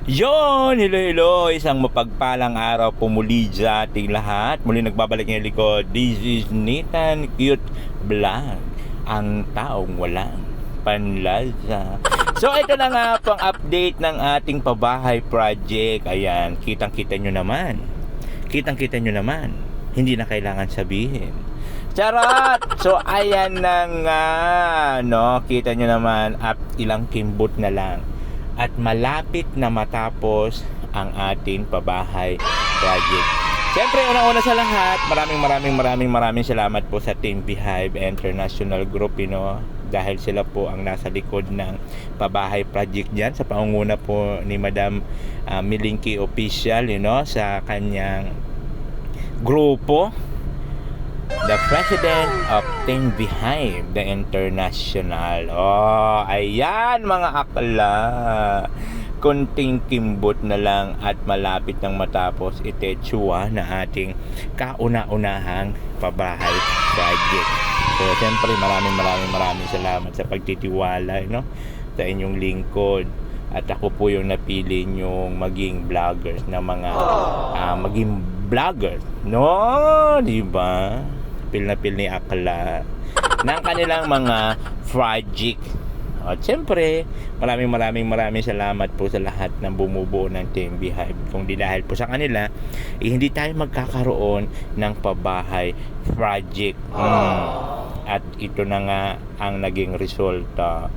Yon, hello, hello. Isang mapagpalang araw po muli sa ating lahat. Muli nagbabalik ng likod. This is Nathan Cute Vlog, ang taong walang panlasa. So ito na nga po ang update ng ating pabahay project. Ayan, kitang-kita nyo naman. Kitang-kita nyo naman. Hindi na kailangan sabihin. Charot! So ayan na nga, no? Kita nyo naman at ilang kimbot na lang. At malapit na matapos ang ating pabahay project. Siyempre, unang-una sa lahat, maraming salamat po sa Team Beehive International Group, dahil sila po ang nasa likod ng pabahay project dyan sa pangunguna po ni Madam Milingki Official, sa kanyang grupo, the President of Team Beehive the International. Oh, ayan mga akla. Kunting kimbot na lang at malapit nang matapos itetsua na ating kauna-unahang pabahay project. So, siyempre maraming salamat sa pagtitiwala, sa inyong lingkod. At ako po yung napili nyong maging vloggers na mga maging vloggers, di ba? Pil na pil ni akla ng kanilang mga project. At siyempre, maraming salamat po sa lahat ng bumubuo ng Team Beehive. Kung di dahil po sa kanila, hindi tayo magkakaroon ng pabahay project. At ito na nga ang naging resulta.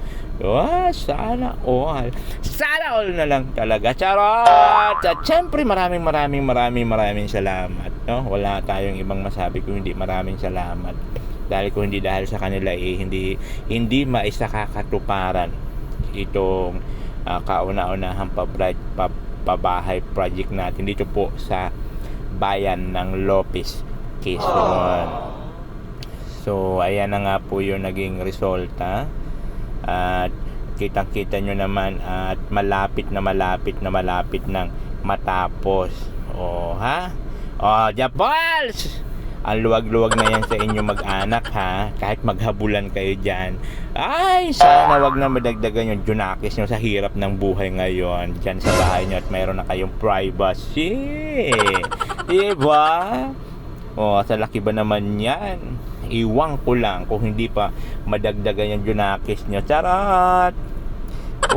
Sana all na lang talaga. Charot! At syempre maraming salamat, Wala tayong ibang masabi kung hindi maraming salamat. Dahil kung hindi dahil sa kanila hindi maisakakatuparan itong kauna-unahang pabahay project natin dito po sa bayan ng Lopez, Quezon. So ayan na nga po yung naging resulta. At kitang-kita nyo naman at malapit nang matapos. Japals! Ang luwag-luwag na yan sa inyo mag-anak, kahit maghabulan kayo dyan. Ay, sana wag na madagdagan yung junakis nyo sa hirap ng buhay ngayon dyan sa bahay nyo at mayroon na kayong privacy. Diba? Sa laki ba naman yan? Iwang ko lang kung hindi pa madagdagan yung junakis nyo. Charot!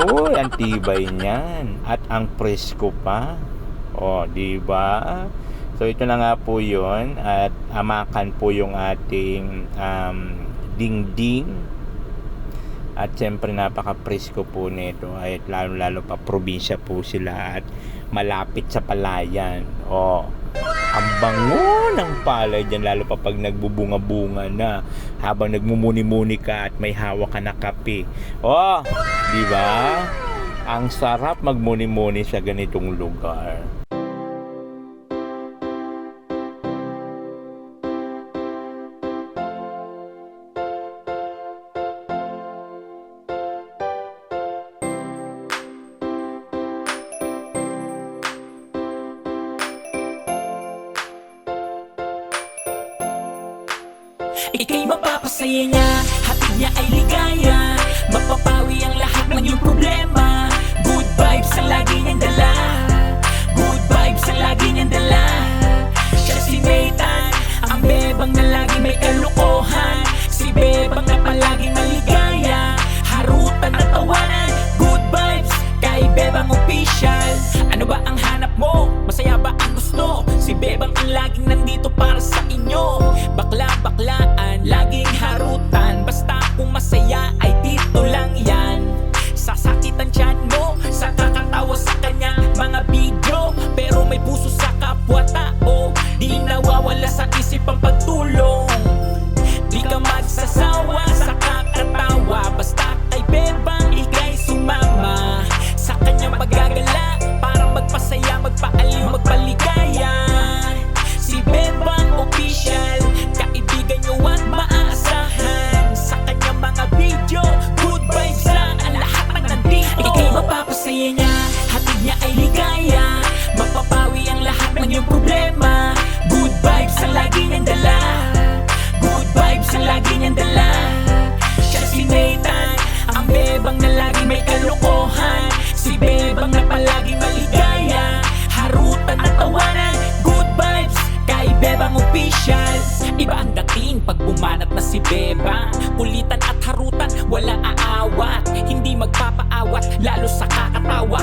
Uy, ang tibay niyan. At ang presko pa. Diba? So ito na nga po yun. At amakan po yung ating dingding. At siyempre napaka-presko po nito. At lalo pa probinsya po sila. At malapit sa palayan. Ang bango ng palay dyan, lalo pa pag nagbubunga-bunga na habang nagmumuni-muni ka at may hawak ka na kape. Di ba? Ang sarap magmuni-muni sa ganitong lugar. Ika'y mapapasaya niya, hatid niya ay ligaya. Mapapawi ang lahat ng iyong problema. Good vibes ang lagi niyang dala. Good vibes ang lagi niyang dala. Siya si Nathan, ang bebang na lagi may kalukuhan. Si bebang na palaging maligaya. Harutan at tawanan, good vibes kay Bebang Official. Ano ba ang hanap mo? Masaya ba ang gusto? Si Bebang ang laging nandito para sa inyo. Bakla-baklaan, laging harutan. Basta kung masaya ay dito lang yan. Sasakitan tiyan mo sa kakatawa sa kanya mga video. Pero may puso sa kapwa-tao. Di nawawala sa isip ang pagtulong. Di ka magsasawa sa kakatawa. Basta kay Bebang ika'y sumama sa kanyang paggagala para magpasaya, magpaaliw, magpaligaya. Si Bebang Official, kaibigan nyo at maaasahan. Sa kanyang mga video, good vibes lang ang lahat ng nandito. Ika'y mapapasaya niya, hatid niya ay ligaya. Mapapawi ang lahat ng iyong problema. Good vibes ang lagi niyang dala. Good vibes ang lagi niyang dala. Siya si Nathan, ang bebang na lagi may kalokohan. Si bebang na palaging mali bumanat na si Bebang. Kulitan at harutan, walang aawat, hindi magpapaawat, lalo sa kakatawa.